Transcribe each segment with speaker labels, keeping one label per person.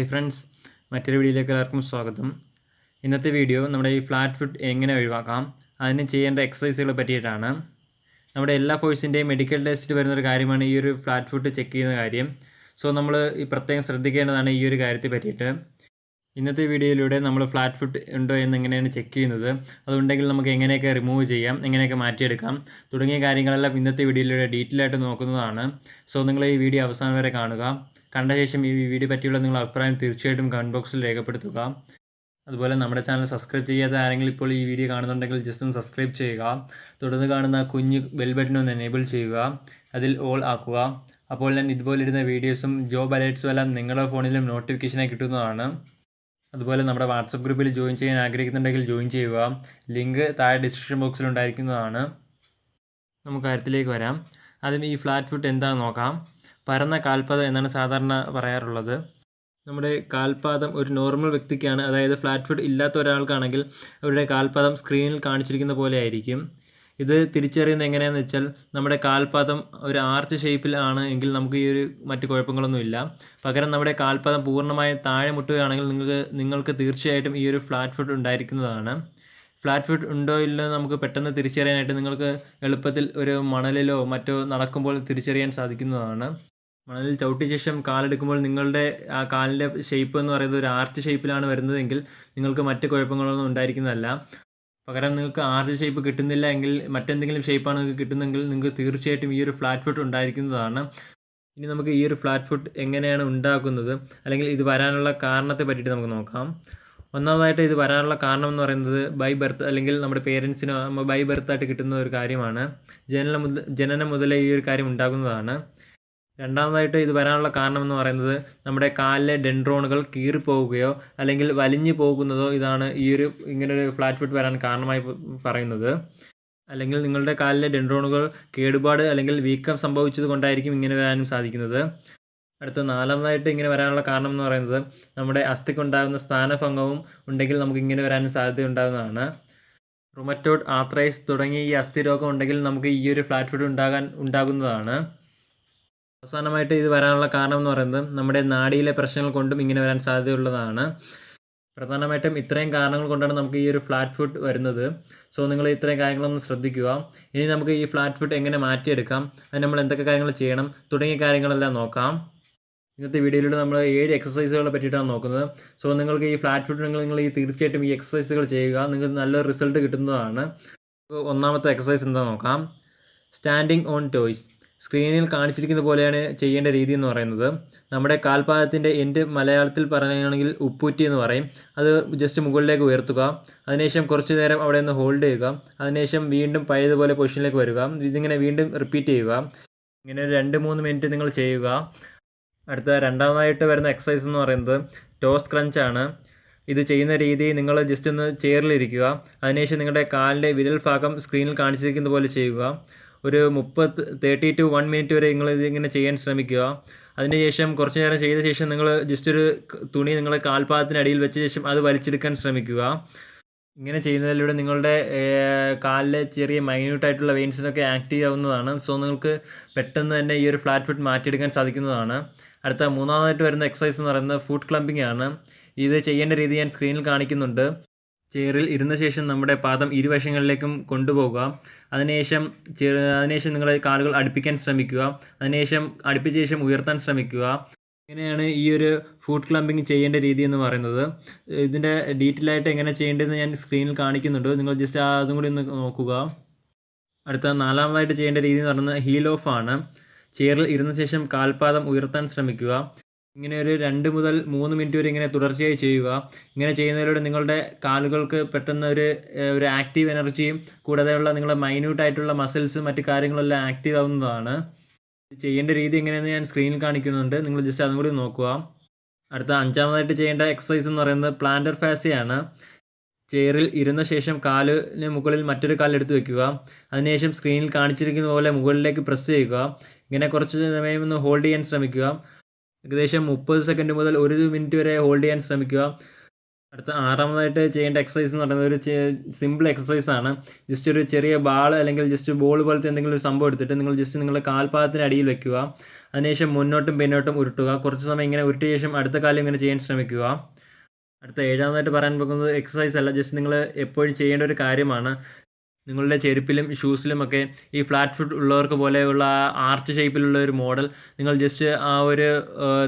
Speaker 1: Hi friends, മറ്റൊരു വീഡിയോയിലേക്ക് എല്ലാവർക്കും സ്വാഗതം. ഇന്നത്തെ വീഡിയോ നമ്മുടെ ഈ ഫ്ലാറ്റ് ഫുട്ട് എങ്ങനെ ഒഴിവാക്കാം, അതിന് ചെയ്യേണ്ട എക്സസൈസുകളെ പറ്റിയിട്ടാണ്. നമ്മുടെ എല്ലാ ഫോഴ്സിൻ്റെയും മെഡിക്കൽ ടെസ്റ്റ് വരുന്നൊരു കാര്യമാണ് ഈ ഒരു ഫ്ലാറ്റ് ഫുട്ട് ചെക്ക് ചെയ്യുന്ന കാര്യം. സോ നമ്മൾ ഈ പ്രത്യേകം ശ്രദ്ധിക്കേണ്ടതാണ് ഈ ഒരു കാര്യത്തെ പറ്റിയിട്ട്. ഇന്നത്തെ വീഡിയോയിലൂടെ നമ്മൾ ഫ്ലാറ്റ് ഫുട്ട് ഉണ്ടോ എന്ന് എങ്ങനെയാണ് ചെക്ക് ചെയ്യുന്നത്, അതുണ്ടെങ്കിൽ നമുക്ക് എങ്ങനെയൊക്കെ റിമൂവ് ചെയ്യാം, എങ്ങനെയൊക്കെ മാറ്റിയെടുക്കാം തുടങ്ങിയ കാര്യങ്ങളെല്ലാം ഇന്നത്തെ വീഡിയോയിലൂടെ ഡീറ്റെയിൽ ആയിട്ട് നോക്കുന്നതാണ്. സോ നിങ്ങൾ ഈ വീഡിയോ അവസാനം വരെ കാണുക. കണ്ട ശേഷം ഈ വീഡിയോ പറ്റിയുള്ള നിങ്ങളുടെ അഭിപ്രായം തീർച്ചയായിട്ടും കമൻറ്റ് ബോക്സിൽ രേഖപ്പെടുത്തുക. അതുപോലെ നമ്മുടെ ചാനൽ സബ്സ്ക്രൈബ് ചെയ്യാത്ത ആരെങ്കിലും ഇപ്പോൾ ഈ വീഡിയോ കാണുന്നുണ്ടെങ്കിൽ ജസ്റ്റ് ഒന്ന് സബ്സ്ക്രൈബ് ചെയ്യുക. തുടർന്ന് കാണുന്ന കുഞ്ഞ് ബെൽ ബട്ടൺ ഒന്ന് എനേബിൾ ചെയ്യുക, അതിൽ ഓൾ ആക്കുക. അപ്പോൾ ഞാൻ ഇതുപോലെ ഇടുന്ന വീഡിയോസും ജോബ് അലേർട്സും എല്ലാം നിങ്ങളുടെ ഫോണിലും നോട്ടിഫിക്കേഷനായി കിട്ടുന്നതാണ്. അതുപോലെ നമ്മുടെ വാട്സപ്പ് ഗ്രൂപ്പിൽ ജോയിൻ ചെയ്യാൻ ആഗ്രഹിക്കുന്നുണ്ടെങ്കിൽ ജോയിൻ ചെയ്യുക. ലിങ്ക് താഴെ ഡിസ്ക്രിപ്ഷൻ ബോക്സിൽ ഉണ്ടായിരിക്കുന്നതാണ്. നമുക്ക് കാര്യത്തിലേക്ക് വരാം. ആദ്യം ഈ ഫ്ലാറ്റ് ഫുട്ട് എന്താണെന്ന് നോക്കാം. പരന്ന കാൽപാദം എന്നാണ് സാധാരണ പറയാറുള്ളത്. നമ്മുടെ കാൽപാദം ഒരു നോർമൽ വ്യക്തിക്കാണ്, അതായത് ഫ്ലാറ്റ് ഫുട്ട് ഇല്ലാത്ത ഒരാൾക്കാണെങ്കിൽ അവരുടെ കാൽപാദം സ്ക്രീനിൽ കാണിച്ചിരിക്കുന്ന പോലെ ആയിരിക്കും. ഇത് തിരിച്ചറിയുന്നത് എങ്ങനെയാണെന്ന് വെച്ചാൽ, നമ്മുടെ കാൽപാദം ഒരു ആർച്ച് ഷേപ്പിൽ ആണ് എങ്കിൽ നമുക്ക് ഈ ഒരു മറ്റ് കുഴപ്പങ്ങളൊന്നുമില്ല. പകരം നമ്മുടെ കാൽപാദം പൂർണ്ണമായും താഴെ മുട്ടുകയാണെങ്കിൽ നിങ്ങൾക്ക് തീർച്ചയായിട്ടും ഈ ഒരു ഫ്ലാറ്റ് ഫുട്ട് ഉണ്ടായിരിക്കുന്നതാണ്. ഫ്ലാറ്റ് ഫുട്ട് ഉണ്ടോ ഇല്ലോ നമുക്ക് പെട്ടെന്ന് തിരിച്ചറിയാനായിട്ട് നിങ്ങൾക്ക് എളുപ്പത്തിൽ ഒരു മണലിലോ മറ്റോ നടക്കുമ്പോൾ തിരിച്ചറിയാൻ സാധിക്കുന്നതാണ്. മണലിൽ ചവിട്ടിയ ശേഷം കാലെടുക്കുമ്പോൾ നിങ്ങളുടെ ആ കാലിൻ്റെ ഷേപ്പ് എന്ന് പറയുന്നത് ഒരു ആർച്ച് ഷേപ്പിലാണ് വരുന്നതെങ്കിൽ നിങ്ങൾക്ക് മറ്റ് കുഴപ്പങ്ങളൊന്നും ഉണ്ടായിരിക്കുന്നതല്ല. പകരം നിങ്ങൾക്ക് ആർച്ച് ഷേപ്പ് കിട്ടുന്നില്ല എങ്കിൽ മറ്റെന്തെങ്കിലും ഷേപ്പാണ് നിങ്ങൾക്ക് കിട്ടുന്നതെങ്കിൽ നിങ്ങൾക്ക് തീർച്ചയായിട്ടും ഈ ഒരു ഫ്ലാറ്റ് ഫുട്ട് ഉണ്ടായിരിക്കുന്നതാണ്. ഇനി നമുക്ക് ഈ ഒരു ഫ്ലാറ്റ് ഫുട്ട് എങ്ങനെയാണ് ഉണ്ടാക്കുന്നത്, അല്ലെങ്കിൽ ഇത് വരാനുള്ള കാരണത്തെ പറ്റിയിട്ട് നമുക്ക് നോക്കാം. ഒന്നാമതായിട്ട് ഇത് വരാനുള്ള കാരണം എന്ന് പറയുന്നത് ബൈ ബർത്ത്, അല്ലെങ്കിൽ നമ്മുടെ പേരൻസിനോ ബൈ ബർത്തായിട്ട് കിട്ടുന്ന ഒരു കാര്യമാണ്. ജനനം മുതലേ ഈ ഒരു കാര്യം ഉണ്ടാകുന്നതാണ്. രണ്ടാമതായിട്ട് ഇത് വരാനുള്ള കാരണം എന്ന് പറയുന്നത് നമ്മുടെ കാലിലെ ഡെൻഡ്രോണുകൾ കീറിപ്പോവുകയോ അല്ലെങ്കിൽ വലിഞ്ഞു പോകുന്നതോ ഇതാണ് ഈ ഒരു ഇങ്ങനൊരു ഫ്ലാറ്റ് ഫുട്ട് വരാൻ കാരണമായി പറയുന്നത്. അല്ലെങ്കിൽ നിങ്ങളുടെ കാലിലെ ഡെൻഡ്രോണുകൾ കേടുപാട് അല്ലെങ്കിൽ വീക്കം സംഭവിച്ചത് കൊണ്ടായിരിക്കും ഇങ്ങനെ വരാനും സാധിക്കുന്നത്. അടുത്ത നാലാമതായിട്ട് ഇങ്ങനെ വരാനുള്ള കാരണം എന്ന് പറയുന്നത് നമ്മുടെ അസ്ഥിക്കുണ്ടാകുന്ന സ്ഥാനഭംഗവും ഉണ്ടെങ്കിൽ നമുക്ക് ഇങ്ങനെ വരാനും സാധ്യത ഉണ്ടാകുന്നതാണ്. റുമറ്റോയ്ഡ്, ആർത്രൈറ്റിസ് തുടങ്ങിയ ഈ അസ്ഥിരോഗം ഉണ്ടെങ്കിൽ നമുക്ക് ഈ ഒരു ഫ്ലാറ്റ് ഫുട്ട് ഉണ്ടാകുന്നതാണ്. അവസാനമായിട്ട് ഇത് വരാനുള്ള കാരണം എന്ന് പറയുന്നത് നമ്മുടെ നാഡിയിലെ പ്രശ്നങ്ങൾ കൊണ്ടും ഇങ്ങനെ വരാൻ സാധ്യതയുള്ളതാണ്. പ്രധാനമായിട്ടും ഇത്രയും കാരണങ്ങൾ കൊണ്ടാണ് നമുക്ക് ഈ ഒരു ഫ്ലാറ്റ് ഫുട്ട് വരുന്നത്. സോ നിങ്ങൾ ഇത്രയും കാര്യങ്ങളൊന്ന് ശ്രദ്ധിക്കുക. ഇനി നമുക്ക് ഈ ഫ്ലാറ്റ് ഫുട്ട് എങ്ങനെ മാറ്റിയെടുക്കാം, അതിന് നമ്മൾ എന്തൊക്കെ കാര്യങ്ങൾ ചെയ്യണം തുടങ്ങിയ കാര്യങ്ങളെല്ലാം നോക്കാം. ഇന്നത്തെ വീഡിയോയിലൂടെ നമ്മൾ 7 എക്സസൈസുകളെ പറ്റിയിട്ടാണ് നോക്കുന്നത്. സോ നിങ്ങൾക്ക് ഈ ഫ്ലാറ്റ് ഫുട്ട് നിങ്ങൾ തീർച്ചയായിട്ടും ഈ എക്സസൈസുകൾ ചെയ്യുക, നിങ്ങൾക്ക് നല്ലൊരു റിസൾട്ട് കിട്ടുന്നതാണ്. ഒന്നാമത്തെ എക്സസൈസ് എന്താ നോക്കാം. Standing on toys. സ്ക്രീനിൽ കാണിച്ചിരിക്കുന്ന പോലെയാണ് ചെയ്യേണ്ട രീതി എന്ന് പറയുന്നത്. നമ്മുടെ കാൽപാദത്തിൻ്റെ എൻഡ് മലയാളത്തിൽ പറയുകയാണെങ്കിൽ ഉപ്പൂറ്റി എന്ന് പറയും. അത് ജസ്റ്റ് മുകളിലേക്ക് ഉയർത്തുക. അതിനുശേഷം കുറച്ച് നേരം അവിടെ നിന്ന് ഹോൾഡ് ചെയ്യുക. അതിനുശേഷം വീണ്ടും പഴയതുപോലെ പൊസിഷനിലേക്ക് വരിക. ഇതിങ്ങനെ വീണ്ടും റിപ്പീറ്റ് ചെയ്യുക. ഇങ്ങനെ ഒരു 2-3 മിനിറ്റ് നിങ്ങൾ ചെയ്യുക. അടുത്ത രണ്ടാമതായിട്ട് വരുന്ന എക്സസൈസ് എന്ന് പറയുന്നത് ടോ സ്ക്രഞ്ച് ആണ്. ഇത് ചെയ്യുന്ന രീതി നിങ്ങൾ ജസ്റ്റ് ഒന്ന് ചെയറിലിരിക്കുക. അതിനുശേഷം നിങ്ങളുടെ കാലിൻ്റെ വിരൽ ഭാഗം സ്ക്രീനിൽ കാണിച്ചിരിക്കുന്ന പോലെ ചെയ്യുക. ഒരു 30 to 1 മിനിറ്റ് വരെ നിങ്ങൾ ഇതിങ്ങനെ ചെയ്യാൻ ശ്രമിക്കുക. അതിനുശേഷം കുറച്ച് നേരം ചെയ്ത ശേഷം നിങ്ങൾ ജസ്റ്റ് ഒരു തുണി നിങ്ങളുടെ കാൽപാദത്തിനടിയിൽ വെച്ച ശേഷം അത് വലിച്ചെടുക്കാൻ ശ്രമിക്കുക. ഇങ്ങനെ ചെയ്യുന്നതിലൂടെ നിങ്ങളുടെ കാലിലെ ചെറിയ മൈന്യൂട്ടായിട്ടുള്ള വെയിൻസിനൊക്കെ ആക്റ്റീവ് ആവുന്നതാണ്. സോ നിങ്ങൾക്ക് പെട്ടെന്ന് തന്നെ ഈ ഒരു ഫ്ലാറ്റ് ഫുട്ട് മാറ്റിയെടുക്കാൻ സാധിക്കുന്നതാണ്. അടുത്ത മൂന്നാമതായിട്ട് വരുന്ന എക്സസൈസ് എന്ന് പറയുന്നത് ഫുട്ട് ക്ലമ്പിംഗ് ആണ്. ഇത് ചെയ്യേണ്ട രീതി ഞാൻ സ്ക്രീനിൽ കാണിക്കുന്നുണ്ട്. ചെയറിൽ ഇരുന്ന ശേഷം നമ്മുടെ പാദം ഇരുവശങ്ങളിലേക്കും കൊണ്ടുപോകുക. അതിനുശേഷം നിങ്ങളുടെ കാലുകൾ അടുപ്പിക്കാൻ ശ്രമിക്കുക. അതിനുശേഷം അടുപ്പിച്ച ശേഷം ഉയർത്താൻ ശ്രമിക്കുക. ഇങ്ങനെയാണ് ഈ ഒരു ഫുട്ട് ക്ലമ്പിംഗ് ചെയ്യേണ്ട രീതി എന്ന് പറയുന്നത്. ഇതിൻ്റെ ഡീറ്റെയിൽ ആയിട്ട് എങ്ങനെ ചെയ്യേണ്ടതെന്ന് ഞാൻ സ്ക്രീനിൽ കാണിക്കുന്നുണ്ട്. നിങ്ങൾ ജസ്റ്റ് അതും കൂടി ഒന്ന് നോക്കുക. അടുത്ത നാലാമതായിട്ട് ചെയ്യേണ്ട രീതി എന്ന് പറയുന്നത് ഹീൽ ഓഫ് ആണ്. ചെയറിൽ ഇരുന്ന ശേഷം കാൽപാദം ഉയർത്താൻ ശ്രമിക്കുക. ഇങ്ങനെ ഒരു 2 മുതൽ 3 മിനിറ്റ് വരെ ഇങ്ങനെ തുടർച്ചയായി ചെയ്യുക. ഇങ്ങനെ ചെയ്യുന്നതിലൂടെ നിങ്ങളുടെ കാലുകൾക്ക് പെട്ടെന്ന് ഒരു ആക്റ്റീവ് എനർജിയും കൂടാതെയുള്ള നിങ്ങളുടെ മൈന്യൂട്ടായിട്ടുള്ള മസിൽസ് മറ്റു കാര്യങ്ങളെല്ലാം ആക്റ്റീവ് ആവുന്നതാണ്. ചെയ്യേണ്ട രീതി എങ്ങനെയെന്ന് ഞാൻ സ്ക്രീനിൽ കാണിക്കുന്നുണ്ട്. നിങ്ങൾ ജസ്റ്റ് അതും കൂടി നോക്കുക. അടുത്ത അഞ്ചാമതായിട്ട് ചെയ്യേണ്ട എക്സസൈസ് എന്ന് പറയുന്നത് പ്ലാന്റർ ഫാസിയ ആണ്. ചെയറിൽ ഇരുന്ന ശേഷം കാലിന് മുകളിൽ മറ്റൊരു കാലെടുത്ത് വെക്കുക. അതിനുശേഷം സ്ക്രീനിൽ കാണിച്ചിരിക്കുന്ന പോലെ മുകളിലേക്ക് പ്രസ് ചെയ്യുക. ഇങ്ങനെ കുറച്ച് സമയം ഒന്ന് ഹോൾഡ് ചെയ്യാൻ ശ്രമിക്കുക. ഏകദേശം 30 സെക്കൻഡ് മുതൽ 1 മിനിറ്റ് വരെ ഹോൾഡ് ചെയ്യാൻ ശ്രമിക്കുക. അടുത്ത ആറാമതായിട്ട് ചെയ്യേണ്ട എക്സസൈസ് എന്ന് പറയുന്നത് ഒരു സിമ്പിൾ എക്സസൈസ് ആണ്. ജസ്റ്റ് ഒരു ചെറിയ ബാൾ അല്ലെങ്കിൽ ജസ്റ്റ് ബോൾ പോലത്തെ എന്തെങ്കിലും ഒരു സംഭവം എടുത്തിട്ട് നിങ്ങൾ ജസ്റ്റ് നിങ്ങളുടെ കാൽപാദത്തിന് അടിയിൽ വെക്കുക. അതിനുശേഷം മുന്നോട്ടും പിന്നോട്ടും ഉരുട്ടുക. കുറച്ച് സമയം ഇങ്ങനെ ഉരുട്ടിയ ശേഷം അടുത്ത കാലം ഇങ്ങനെ ചെയ്യാൻ ശ്രമിക്കുക. അടുത്ത ഏഴാമതായിട്ട് പറയാൻ പോകുന്നത് എക്സസൈസ് അല്ല, ജസ്റ്റ് നിങ്ങൾ എപ്പോഴും ചെയ്യേണ്ട ഒരു കാര്യമാണ്. നിങ്ങളുടെ ചെരുപ്പിലും ഷൂസിലുമൊക്കെ ഈ ഫ്ലാറ്റ് ഫുട്ട് ഉള്ളവർക്ക് പോലെയുള്ള ആർച്ച് ഷേപ്പിലുള്ള ഒരു മോഡൽ നിങ്ങൾ ജസ്റ്റ് ആ ഒരു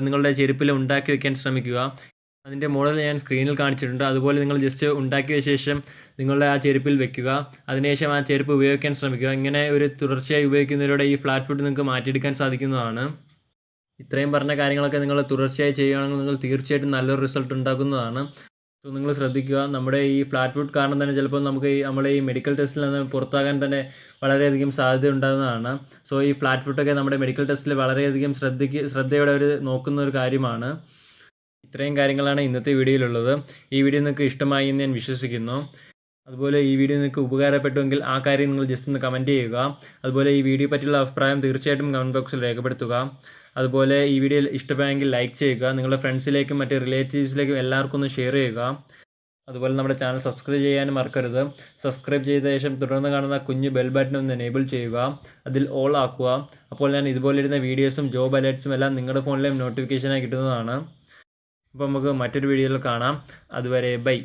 Speaker 1: നിങ്ങളുടെ ചെരുപ്പിൽ ഉണ്ടാക്കി വെക്കാൻ ശ്രമിക്കുക. അതിൻ്റെ മോഡൽ ഞാൻ സ്ക്രീനിൽ കാണിച്ചിട്ടുണ്ട്. അതുപോലെ നിങ്ങൾ ജസ്റ്റ് ഉണ്ടാക്കിയ ശേഷം നിങ്ങളുടെ ആ ചെരുപ്പിൽ വെക്കുക. അതിനുശേഷം ആ ചെരുപ്പ് ഉപയോഗിക്കാൻ ശ്രമിക്കുക. ഇങ്ങനെ ഒരു തുടർച്ചയായി ഉപയോഗിക്കുന്നതിലൂടെ ഈ ഫ്ലാറ്റ് ഫുട്ട് നിങ്ങൾക്ക് മാറ്റിയെടുക്കാൻ സാധിക്കുന്നതാണ്. ഇത്രയും പറഞ്ഞ കാര്യങ്ങളൊക്കെ നിങ്ങൾ തുടർച്ചയായി ചെയ്യുകയാണെങ്കിൽ നിങ്ങൾ തീർച്ചയായിട്ടും നല്ലൊരു റിസൾട്ട് ഉണ്ടാക്കുന്നതാണ്. സോ നിങ്ങൾ ശ്രദ്ധിക്കുക. നമ്മുടെ ഈ ഫ്ലാറ്റ് ഫുട്ട് കാരണം തന്നെ ചിലപ്പോൾ നമുക്ക് നമ്മുടെ ഈ മെഡിക്കൽ ടെസ്റ്റിൽ നിന്ന് പുറത്താകാൻ തന്നെ വളരെയധികം സാധ്യത ഉണ്ടാകുന്നതാണ്. സോ ഈ ഫ്ലാറ്റ് ഫുട്ടൊക്കെ നമ്മുടെ മെഡിക്കൽ ടെസ്റ്റിൽ വളരെയധികം ശ്രദ്ധയോടെ അവർ നോക്കുന്ന ഒരു കാര്യമാണ്. ഇത്രയും കാര്യങ്ങളാണ് ഇന്നത്തെ വീഡിയോയിലുള്ളത്. ഈ വീഡിയോ നിങ്ങൾക്ക് ഇഷ്ടമായി എന്ന് ഞാൻ വിശ്വസിക്കുന്നു. അതുപോലെ ഈ വീഡിയോ നിങ്ങൾക്ക് ഉപകാരപ്പെട്ടുവെങ്കിൽ ആ കാര്യം നിങ്ങൾ ജസ്റ്റ് ഒന്ന് കമൻറ്റ് ചെയ്യുക. അതുപോലെ ഈ വീഡിയോ പറ്റിയുള്ള അഭിപ്രായം തീർച്ചയായിട്ടും കമൻറ്റ് ബോക്സിൽ രേഖപ്പെടുത്തുക. അതുപോലെ ഈ വീഡിയോ ഇഷ്ടമായെങ്കിൽ ലൈക്ക് ചെയ്യുക. നിങ്ങളുടെ ഫ്രണ്ട്സിലേക്കും മറ്റ് റിലേറ്റീവ്സിലേക്കും എല്ലാവർക്കും ഒന്ന് ഷെയർ ചെയ്യുക. അതുപോലെ നമ്മുടെ ചാനൽ സബ്സ്ക്രൈബ് ചെയ്യാനും മറക്കരുത്. സബ്സ്ക്രൈബ് ചെയ്ത ശേഷം തുടർന്ന് കാണുന്ന കുഞ്ഞ് ബെൽ ബട്ടൺ ഒന്ന് എനേബിൾ ചെയ്യുക. അതിൽ ഓൾ ആക്കുക. അപ്പോൾ ഞാൻ ഇതുപോലെ ഇരുന്ന വീഡിയോസും ജോബ് അലേർട്സും എല്ലാം നിങ്ങളുടെ ഫോണിലെയും നോട്ടിഫിക്കേഷനായി കിട്ടുന്നതാണ്. അപ്പോൾ നമുക്ക് മറ്റൊരു വീഡിയോയിൽ കാണാം. അതുവരെ ബൈ.